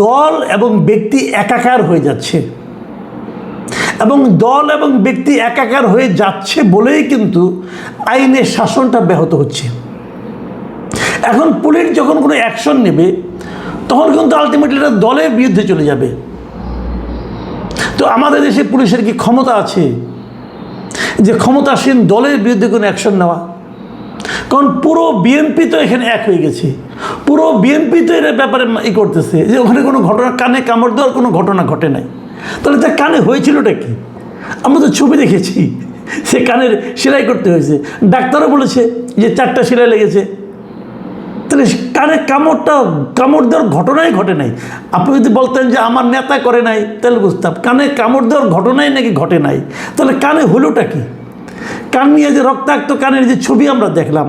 দল এবং ব্যক্তি একাকার হয়ে যাচ্ছে, এবং দল এবং ব্যক্তি একাকার হয়ে যাচ্ছে বলেই কিন্তু আইনের শাসনটা ব্যাহত হচ্ছে। এখন পুলিশ যখন কোনো অ্যাকশন নেবে তখন কিন্তু আলটিমেটলি এটা দলের বিরুদ্ধে চলে যাবে। তো আমাদের দেশে পুলিশের কি ক্ষমতা আছে যে ক্ষমতাসীন দলের বিরুদ্ধে কোনো অ্যাকশন নেওয়া? কারণ পুরো বিএনপি তো এখানে এক হয়ে গেছে, পুরো বিএনপি তো এর ব্যাপারে করতেছে যে ওখানে কোনো ঘটনা, কানে কামড় দেওয়ার কোনো ঘটনা ঘটে নাই। তাহলে তার কানে হয়েছিলটা কি? আমরা তো ছবি দেখেছি, সে কানের সেলাই করতে হয়েছে, ডাক্তারও বলেছে যে 4টা সেলাই লেগেছে। তাহলে কানে কামড় দেওয়ার ঘটনাই ঘটে নাই। আপনি যদি বলতেন যে আমার নেতা করে নাই তাহলে বুঝতাম, কানে কামড় দেওয়ার ঘটনাই নাকি ঘটে নাই, তাহলে কানে হলোটা কি? কান নিয়ে যে রক্তাক্ত কানের যে ছবি আমরা দেখলাম,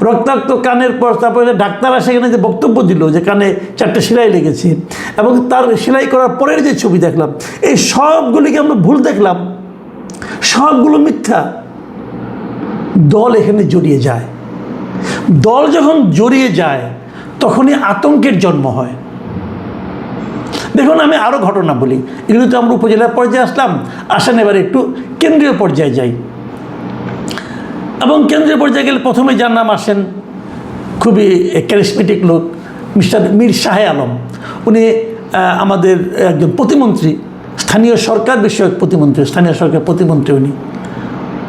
রক্তাক্ত কানের পর তারপরে ডাক্তাররা সেখানে যে বক্তব্য দিল যে কানে 4টা সেলাই লেগেছে, এবং তার সেলাই করার পরের যে ছবি দেখলাম, এই সবগুলিকে আমরা ভুল দেখলাম, সবগুলো মিথ্যা। দল এখানে জড়িয়ে যায়। দল যখন জড়িয়ে যায় তখনই আতঙ্কের জন্ম হয়। দেখুন, আমি আরও ঘটনা বলি, এগুলো তো আমরা উপজেলা পর্যায়ে আসেন এবার একটু কেন্দ্রীয় পর্যায়ে যাই। এবং কেন্দ্রীয় পর্যায়ে গেলে প্রথমে যার নাম আসেন, খুবই ক্যারিসমেটিক লোক, মিস্টার মীর শাহ আলম। উনি আমাদের একজন প্রতিমন্ত্রী, স্থানীয় সরকার বিষয়ক প্রতিমন্ত্রী, স্থানীয় সরকার প্রতিমন্ত্রী।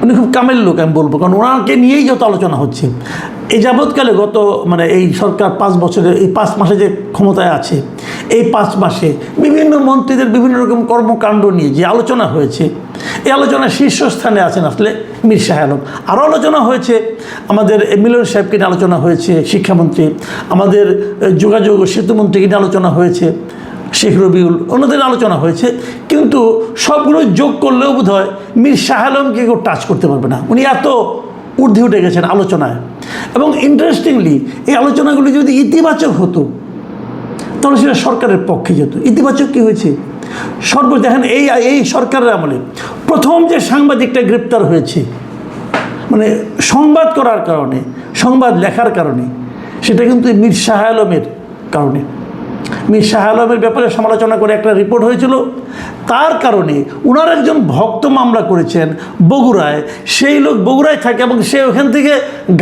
উনি খুব কামের লোক আমি বলবো, কারণ ওনাকে নিয়েই যত আলোচনা হচ্ছে এই যাবৎকালে, গত এই সরকার 5 বছরের এই 5 মাসে যে ক্ষমতায় আছে, এই 5 মাসে বিভিন্ন মন্ত্রীদের বিভিন্ন রকম কর্মকাণ্ড নিয়ে যে আলোচনা হয়েছে, এই আলোচনার শীর্ষস্থানে আছেন আসলে মীর শাহ আলম। আরও আলোচনা হয়েছে আমাদের মিলন সাহেবকে নিয়ে আলোচনা হয়েছে, শিক্ষামন্ত্রী, আমাদের যোগাযোগ ও সেতুমন্ত্রীকে নিয়ে আলোচনা হয়েছে, শেখ রবিউল, ওনাদের আলোচনা হয়েছে। কিন্তু সবগুলো যোগ করলেও বোধ হয় মীর শাহ আলমকে কেউ টাচ করতে পারবে না। উনি এত ঊর্ধ্বে উঠে গেছেন আলোচনায়। এবং ইন্টারেস্টিংলি এই আলোচনাগুলি যদি ইতিবাচক হতো তাহলে সেটা সরকারের পক্ষে যেত। ইতিবাচক কী হয়েছে? দেখেন, এই সরকারের আমলে প্রথম যে সাংবাদিকটা গ্রেপ্তার হয়েছে, সংবাদ করার কারণে, সংবাদ লেখার কারণে, সেটা কিন্তু মীর শাহ আলমের কারণে। মীর শাহ আলমের ব্যাপারে সমালোচনা করে একটা রিপোর্ট হয়েছিল, তার কারণে ওনার একজন ভক্ত মামলা করেছেন বগুড়ায়। সেই লোক বগুড়ায় থাকে এবং সে ওখান থেকে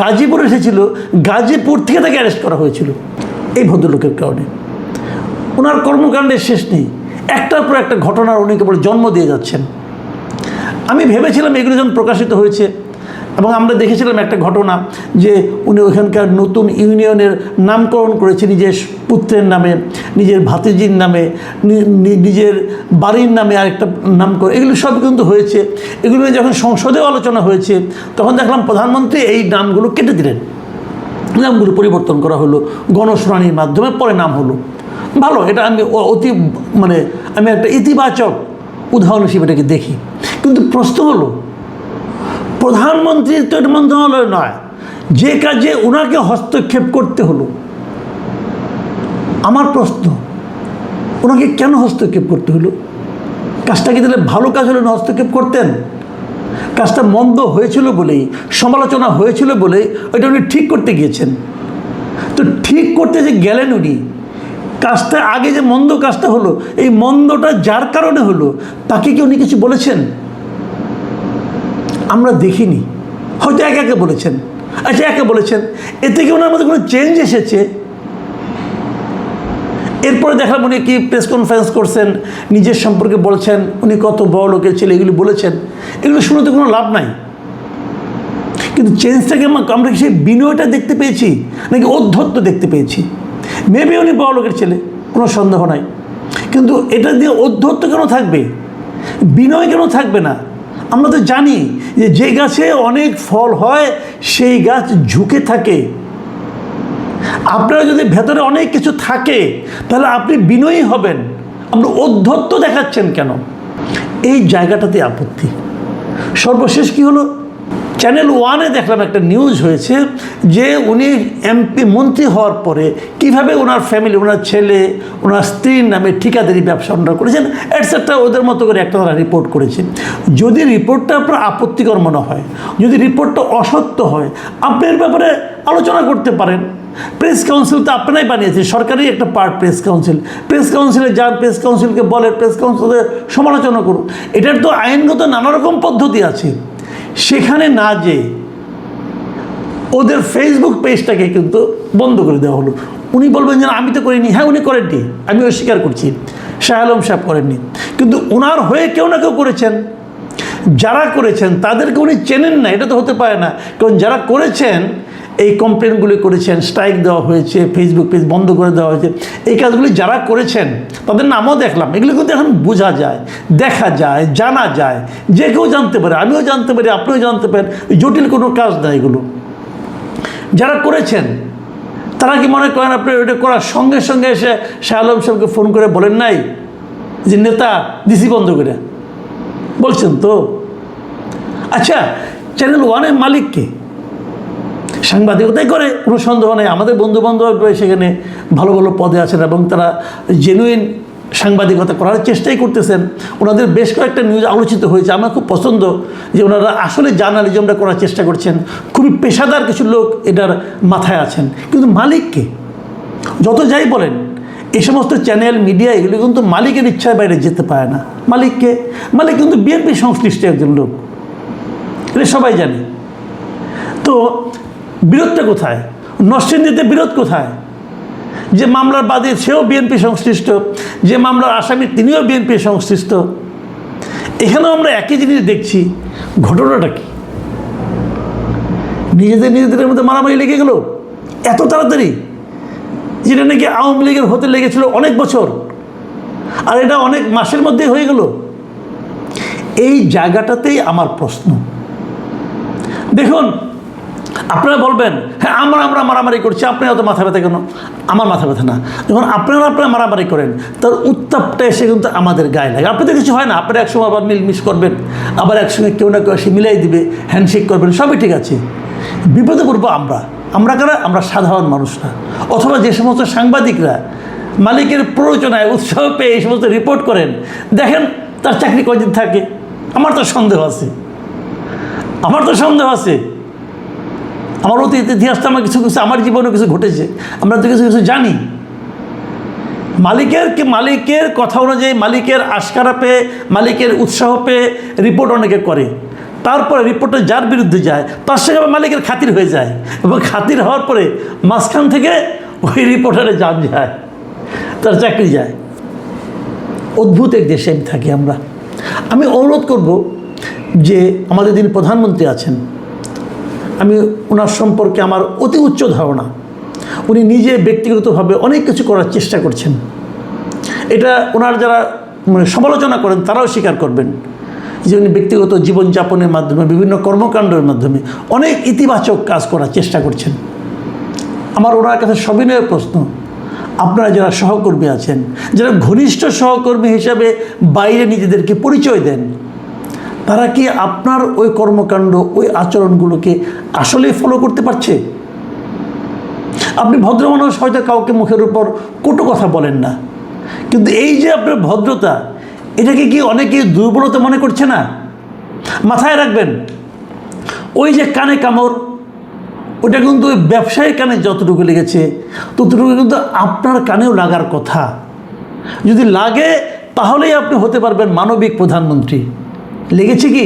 গাজীপুর এসেছিল, গাজীপুর থেকে তাকে অ্যারেস্ট করা হয়েছিল এই ভদ্রলোকের কারণে। ওনার কর্মকাণ্ডের শেষ নেই, একটার পর একটা ঘটনার উনি কেবল জন্ম দিয়ে যাচ্ছেন। আমি ভেবেছিলাম এগুলো যখন প্রকাশিত হয়েছে, এবং আমরা দেখেছিলাম একটা ঘটনা যে উনি ওখানকার নতুন ইউনিয়নের নামকরণ করেছে নিজের পুত্রের নামে, নিজের ভাতিজির নামে, নিজের বাড়ির নামে আরেকটা নাম করে, এগুলো সব কিন্তু হয়েছে। এগুলো যখন সংসদেও আলোচনা হয়েছে তখন দেখলাম প্রধানমন্ত্রী এই নামগুলো কেটে দিলেন, নামগুলো পরিবর্তন করা হলো গণশুনানির মাধ্যমে, পরে নাম হলো। ভালো, এটা আমি আমি একটা ইতিবাচক উদাহরণ হিসেবে এটাকে দেখি। কিন্তু প্রশ্ন হলো, প্রধানমন্ত্রীর তো এটা মন্ত্রণালয় নয়, যে কাজে ওনাকে হস্তক্ষেপ করতে হলো, আমার প্রশ্ন, ওনাকে কেন হস্তক্ষেপ করতে হলো? কাজটা কি তাহলে ভালো কাজ হলে হস্তক্ষেপ করতেন? কাজটা মন্দ হয়েছিল বলেই, সমালোচনা হয়েছিল বলেই ওইটা উনি ঠিক করতে গিয়েছেন। তো ঠিক করতে যে গেলেন উনি, কাজটা আগে যে মন্দ কাজটা হলো, এই মন্দটা যার কারণে হলো তাকে কি উনি কিছু বলেছেন? আমরা দেখিনি, হয়তো একে বলেছেন। আচ্ছা, একে বলেছেন, এতে কি ওনার মধ্যে কোনো চেঞ্জ এসেছে? এরপরে দেখলাম উনি কি প্রেস কনফারেন্স করছেন, নিজের সম্পর্কে বলছেন উনি কত বড় লোকের ছেলে, এগুলি বলেছেন। এগুলো শুনে তো কোনো লাভ নাই। কিন্তু চেঞ্জটাকে আমরা কি সেই বিনয়টা দেখতে পেয়েছি নাকি ঔদ্ধত্য দেখতে পেয়েছি? মেবি উনি বড় লোকের ছেলে, কোনো সন্দেহ নাই, কিন্তু এটা দিয়ে ঔদ্ধত্য কেন থাকবে, বিনয় কেন থাকবে না? আমরা তো জানি যে গাছে অনেক ফল হয় সেই গাছ ঝুঁকে থাকে। আপনারা যদি ভেতরে অনেক কিছু থাকে তাহলে আপনি বিনয়ী হবেন, আপনি ঔদ্ধত্য দেখাচ্ছেন কেন? এই জায়গাটাতে আপত্তি। সর্বশেষ কি হলো, চ্যানেল 1-এ দেখলাম একটা নিউজ হয়েছে যে উনি এমপি মন্ত্রী হওয়ার পরে কিভাবে ওনার ফ্যামিলি, ওনার ছেলে, ওনার স্ত্রীর নামে ঠিকাদারি ব্যবসা ওনারা করেছেন এটসেট্রা, ওদের মতো করে একটা তারা রিপোর্ট করেছে। যদি রিপোর্টটা আপনার আপত্তিকর মনে হয়, যদি রিপোর্টটা অসত্য হয়, আপনি এর ব্যাপারে আলোচনা করতে পারেন, প্রেস কাউন্সিল তো আপনারাই বানিয়েছেন, সরকারি একটা পার্ট প্রেস কাউন্সিল। প্রেস কাউন্সিলে যান, প্রেস কাউন্সিলকে বলে, প্রেস কাউন্সিলের সমালোচনা করুন। এটার তো আইনগত নানা রকম পদ্ধতি আছে। সেখানে না যে ওদের ফেসবুক পেজটাকে কিন্তু বন্ধ করে দেওয়া হলো। উনি বলবেন যে আমি তো করিনি, হ্যাঁ উনি করেননি, আমি অস্বীকার করছি, শাহ আলম সাহেব করেননি, কিন্তু ওনার হয়ে কেউ না কেউ করেছেন। যারা করেছেন তাদেরকে উনি চেনেন না, এটা তো হতে পারে না। কারণ যারা করেছেন, এই কমপ্লেনগুলি করেছেন, স্ট্রাইক দেওয়া হয়েছে, ফেসবুক পেজ বন্ধ করে দেওয়া হয়েছে, এই কাজগুলি যারা করেছেন তাদের নামও দেখলাম। এগুলো কিন্তু এখন বোঝা যায়, দেখা যায়, জানা যায়, যে কেউ জানতে পারে, আমিও জানতে পারি, আপনিও জানতে পারেন। জটিল কোনো কাজ না এগুলো। যারা করেছেন তারা কি মনে করেন আপনি ওইটা করার সঙ্গে সঙ্গে এসে শাহ আলম সাহেবকে ফোন করে বলেন নাই যে নেতা দিছি বন্ধ করে? বলছেন তো। আচ্ছা, চ্যানেল ওয়ানের মালিককে সাংবাদিকতাই করে, কোনো সন্দেহ নেই। আমাদের বন্ধুবান্ধব সেখানে ভালো ভালো পদে আছেন এবং তারা জেনুইন সাংবাদিকতা করার চেষ্টাই করতেছেন। ওনাদের বেশ কয়েকটা নিউজ আলোচিত হয়েছে, আমার খুব পছন্দ যে ওনারা আসলে জার্নালিজমটা করার চেষ্টা করছেন। খুবই পেশাদার কিছু লোক এটার মাথায় আছেন। কিন্তু মালিককে যত যাই বলেন, এই সমস্ত চ্যানেল মিডিয়া এগুলি কিন্তু মালিকের ইচ্ছার বাইরে যেতে পারে না। মালিককে, মালিক কিন্তু বিএনপি সংশ্লিষ্ট একজন লোক, এটা সবাই জানে। তো বিরোধটা কোথায়? নরসিংদীতে বিরোধ কোথায়? যে মামলার বাদী সেও বিএনপি সংশ্লিষ্ট, যে মামলার আসামি তিনিও বিএনপি সংশ্লিষ্ট। এখানেও আমরা একই জিনিস দেখছি। ঘটনাটা কি? নিজেদের মধ্যে মারামারি লেগে গেল এত তাড়াতাড়ি, যেটা নাকি আওয়ামী লীগের হতে লেগেছিল অনেক বছর, আর এটা অনেক মাসের মধ্যে হয়ে গেল। এই জায়গাটাতেই আমার প্রশ্ন। দেখুন, আপনারা বলবেন হ্যাঁ আমরা মারামারি করছি, আপনি অত মাথা ব্যথা কেন? আমার মাথা ব্যথা না। যখন আপনারা মারামারি করেন, তার উত্তাপটা এসে কিন্তু আমাদের গায়ে লাগে। আপনাদের কিছু হয় না, আপনারা একসময় আবার মিলমিশ করবেন, আবার একসঙ্গে কেউ না কেউ এসে মিলাই দিবে, হ্যান্ডশেক করবেন, সবই ঠিক আছে। বিপদে পড়বো আমরা কারা? আমরা সাধারণ মানুষরা, অথবা যে সমস্ত সাংবাদিকরা মালিকের প্ররোচনায় উৎসাহ পেয়ে এই সমস্ত রিপোর্ট করেন, দেখেন তার চাকরি কয়দিন থাকে। আমার তো সন্দেহ আছে, আমার অতীত ইতিহাসটা আমার কিছু আমার জীবনে কিছু ঘটেছে, আমরা তো কিছু জানি। মালিকের কথা অনুযায়ী, মালিকের আশকারা পেয়ে, মালিকের উৎসাহ পেয়ে রিপোর্ট অনেকে করে। তারপরে রিপোর্টটা যার বিরুদ্ধে যায় তার সঙ্গে মালিকের খাতির হয়ে যায়, এবং খাতির হওয়ার পরে মাঝখান থেকে ওই রিপোর্টারে জান যায়, তার চাকরি যায়। অদ্ভুত এক দেশে থাকি আমরা। আমি অনুরোধ করব যে আমাদের যিনি প্রধানমন্ত্রী আছেন, আমি ওনার সম্পর্কে আমার অতি উচ্চ ধারণা। উনি নিজে ব্যক্তিগতভাবে অনেক কিছু করার চেষ্টা করছেন। এটা ওনার যারা সমালোচনা করেন তারাও স্বীকার করবেন যে উনি ব্যক্তিগত জীবনযাপনের মাধ্যমে, বিভিন্ন কর্মকাণ্ডের মাধ্যমে অনেক ইতিবাচক কাজ করার চেষ্টা করছেন। আমার ওনার কাছে সবিনয় প্রশ্ন, আপনারা যারা সহকর্মী আছেন, যারা ঘনিষ্ঠ সহকর্মী হিসাবে বাইরে নিজেদেরকে পরিচয় দেন, তারা কি আপনার ওই কর্মকাণ্ড, ওই আচরণগুলোকে আসলেই ফলো করতে পারছে? আপনি ভদ্র মানুষ, হয়তো কাউকে মুখের উপর কটু কথা বলেন না, কিন্তু এই যে আপনার ভদ্রতা, এটাকে কি অনেকে দুর্বলতা মনে করছে না? মাথায় রাখবেন, ওই যে কানে কামড়, ওটা কিন্তু ওই ব্যবসায়ীর কানে যতটুকু লেগেছে ততটুকু কিন্তু আপনার কানেও লাগার কথা। যদি লাগে তাহলেই আপনি হতে পারবেন মানবিক প্রধানমন্ত্রী। লেগেছে কি?